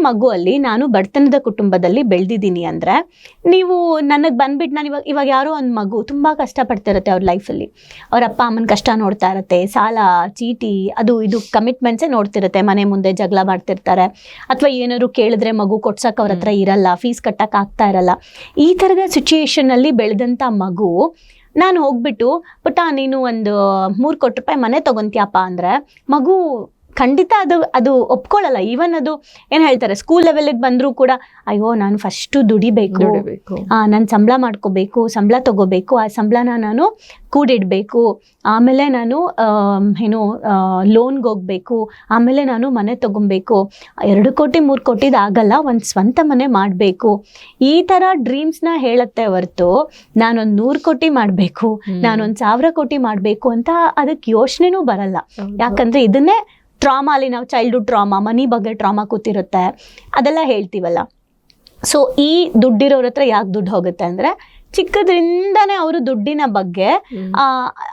ಮಗು ಅಲ್ಲಿ ನಾನು ಬಡತನದ ಕುಟುಂಬದಲ್ಲಿ ಬೆಳೆದಿದ್ದೀನಿ ಅಂದ್ರೆ ನೀವು ನನಗೆ ಬಂದ್ಬಿಟ್ಟು ನಾನು ಇವಾಗ ಯಾರೋ ಒಂದು ಮಗು ತುಂಬಾ ಕಷ್ಟಪಡ್ತಿರುತ್ತೆ ಅವ್ರ ಲೈಫಲ್ಲಿ, ಅವ್ರ ಅಪ್ಪ ಅಮ್ಮನ ಕಷ್ಟ ನೋಡ್ತಾ ಇರುತ್ತೆ, ಸಾಲ ಚೀಟಿ ಅದು ಇದು ಕಮಿಟ್ಮೆಂಟ್ಸೇ ನೋಡ್ತಿರುತ್ತೆ, ಮನೆ ಮುಂದೆ ಜಗಳ ಮಾಡ್ತಿರ್ತಾರೆ, ಅಥವಾ ಏನಾದ್ರು ಕೇಳಿದ್ರೆ ಮಗು ಕೊಡ್ಸಕ್ ಅವ್ರ ಹತ್ರ ಇರಲ್ಲ, ಫೀಸ್ ಕಟ್ಟಕ್ ಆಗ್ತಾ ಇರಲ್ಲ. ಈ ತರದ ಸಿಚುಯೇಷನ್ ಅಲ್ಲಿ ಬೆಳೆದಂತ ಮಗು ನಾನು ಹೋಗ್ಬಿಟ್ಟು ಪುಟ್ಟ ನೀನು ಒಂದು 3 ಕೋಟಿ ರೂಪಾಯಿ ಮನೆ ತಗೊಂತೀಯಪ್ಪ ಅಂದ್ರೆ ಮಗು ಖಂಡಿತ ಅದು ಒಪ್ಕೊಳ್ಳಲ್ಲ. ಈವನ್ ಅದು ಏನ್ ಹೇಳ್ತಾರೆ, ಸ್ಕೂಲ್ ಲೆವೆಲ್ಗೆ ಬಂದ್ರೂ ಕೂಡ ಅಯ್ಯೋ ನಾನು ಫಸ್ಟ್ ದುಡಿಬೇಕು, ನಾನು ಸಂಬಳ ಮಾಡ್ಕೋಬೇಕು, ಸಂಬಳ ತಗೋಬೇಕು, ಆ ಸಂಬಳನ ನಾನು ಕೂಡಿಡ್ಬೇಕು, ಆಮೇಲೆ ನಾನು ಲೋನ್ಗೆ ಹೋಗ್ಬೇಕು, ಆಮೇಲೆ ನಾನು ಮನೆ ತಗೊಬೇಕು, 2 ಕೋಟಿ 3 ಕೋಟಿದ್ ಆಗಲ್ಲ, ಒಂದು ಸ್ವಂತ ಮನೆ ಮಾಡಬೇಕು, ಈ ಥರ ಡ್ರೀಮ್ಸ್ನ ಹೇಳುತ್ತೆ ಹೊರತು ನಾನೊಂದು 100 ಕೋಟಿ ಮಾಡಬೇಕು, ನಾನೊಂದು 1000 ಕೋಟಿ ಮಾಡಬೇಕು ಅಂತ ಅದಕ್ಕೆ ಯೋಚನೆನೂ ಬರಲ್ಲ. ಯಾಕಂದ್ರೆ ಇದನ್ನೇ ಟ್ರಾಮಾ ಅಲ್ಲಿ ನಾವು ಚೈಲ್ಡ್ಹುಡ್ ಟ್ರಾಮಾ, ಮನಿ ಬಗ್ಗೆ ಟ್ರಾಮಾ ಕೂತಿರುತ್ತೆ, ಅದೆಲ್ಲ ಹೇಳ್ತೀವಲ್ಲ. ಸೊ ಈ ದುಡ್ಡಿರೋರ ಹತ್ರ ಯಾಕೆ ದುಡ್ಡು ಹೋಗುತ್ತೆ ಅಂದರೆ ಚಿಕ್ಕದ್ರಿಂದಾನೇ ಅವರು ದುಡ್ಡಿನ ಬಗ್ಗೆ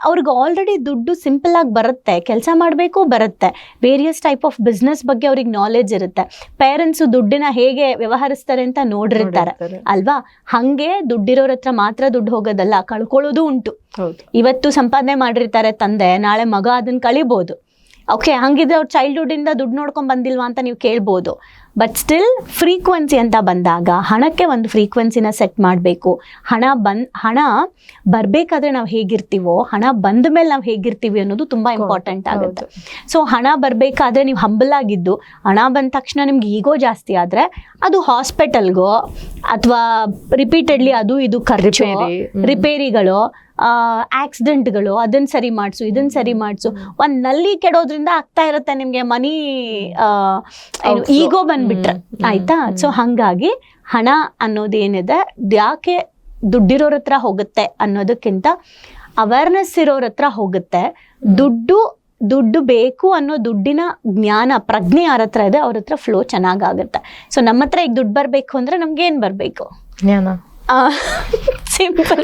ಅವ್ರಿಗೆ ಆಲ್ರೆಡಿ ದುಡ್ಡು ಸಿಂಪಲ್ ಆಗಿ ಬರುತ್ತೆ, ಕೆಲಸ ಮಾಡಬೇಕು ಬರುತ್ತೆ, ವೇರಿಯಸ್ ಟೈಪ್ ಆಫ್ ಬಿಸ್ನೆಸ್ ಬಗ್ಗೆ ಅವ್ರಿಗೆ ನಾಲೆಜ್ ಇರುತ್ತೆ, ಪೇರೆಂಟ್ಸು ದುಡ್ಡಿನ ಹೇಗೆ ವ್ಯವಹರಿಸ್ತಾರೆ ಅಂತ ನೋಡಿರ್ತಾರೆ ಅಲ್ವಾ. ಹಂಗೆ ದುಡ್ಡಿರೋರ ಹತ್ರ ಮಾತ್ರ ದುಡ್ಡು ಹೋಗೋದಲ್ಲ, ಕಳ್ಕೊಳ್ಳೋದು ಉಂಟು. ಇವತ್ತು ಸಂಪಾದನೆ ಮಾಡಿರ್ತಾರೆ ತಂದೆ, ನಾಳೆ ಮಗ ಅದನ್ನ ಕಳಿಬೋದು. ಓಕೆ, ಹಂಗಿದ್ರೆ ಅವ್ರು ಚೈಲ್ಡ್ಹುಡ್ಡಿಂದ ದುಡ್ಡು ನೋಡ್ಕೊಂಡು ಬಂದಿಲ್ವಾ ಅಂತ ನೀವು ಕೇಳ್ಬೋದು. ಬಟ್ ಸ್ಟಿಲ್ ಫ್ರೀಕ್ವೆನ್ಸಿ ಅಂತ ಬಂದಾಗ ಹಣಕ್ಕೆ ಒಂದು ಫ್ರೀಕ್ವೆನ್ಸಿನ ಸೆಟ್ ಮಾಡಬೇಕು. ಹಣ ಬರಬೇಕಾದ್ರೆ ನಾವು ಹೇಗಿರ್ತೀವೋ, ಹಣ ಬಂದ ಮೇಲೆ ನಾವು ಹೇಗಿರ್ತೀವಿ ಅನ್ನೋದು ತುಂಬ ಇಂಪಾರ್ಟೆಂಟ್ ಆಗುತ್ತೆ. ಸೊ ಹಣ ಬರಬೇಕಾದ್ರೆ ನೀವು ಹಂಬಲ್ ಆಗಿದ್ದು, ಹಣ ಬಂದ ತಕ್ಷಣ ನಿಮ್ಗೆ ಈಗೋ ಜಾಸ್ತಿ ಆದರೆ ಅದು ಹಾಸ್ಪಿಟಲ್ಗೋ ಅಥವಾ ರಿಪೀಟೆಡ್ಲಿ ಅದು ಇದು ಖರ್ಚು, ರಿಪೇರಿಗಳು, ಆಕ್ಸಿಡೆಂಟ್ಗಳು, ಅದನ್ನ ಸರಿ ಮಾಡಿಸು ಇದನ್ನ ಸರಿ ಮಾಡಿಸು, ಒಂದು ನಲ್ಲಿ ಕೆಡೋದ್ರಿಂದ ಆಗ್ತಾ ಇರುತ್ತೆ ನಿಮಗೆ ಮನಿ ಈಗೋ ಬಂದ್ಬಿಟ್ರೆ ಆಯ್ತಾ. ಸೊ ಹಾಗಾಗಿ ಹಣ ಅನ್ನೋದೇನಿದೆ ಯಾಕೆ ದುಡ್ಡಿರೋರ ಹತ್ರ ಹೋಗುತ್ತೆ ಅನ್ನೋದಕ್ಕಿಂತ ಅವೇರ್ನೆಸ್ ಇರೋರ ಹತ್ರ ಹೋಗುತ್ತೆ. ದುಡ್ಡು ಬೇಕು ಅನ್ನೋ ದುಡ್ಡಿನ ಜ್ಞಾನ ಪ್ರಜ್ಞೆ ಯಾರ ಹತ್ರ ಇದೆ ಅವ್ರ ಹತ್ರ ಫ್ಲೋ ಚೆನ್ನಾಗಾಗುತ್ತೆ. ಸೊ ನಮ್ಮ ಹತ್ರ ಈಗ ದುಡ್ಡು ಬರಬೇಕು ಅಂದ್ರೆ ನಮ್ಗೆ ಏನ್ ಬರಬೇಕು? ಜ್ಞಾನ. ಸಿಂಪಲ್.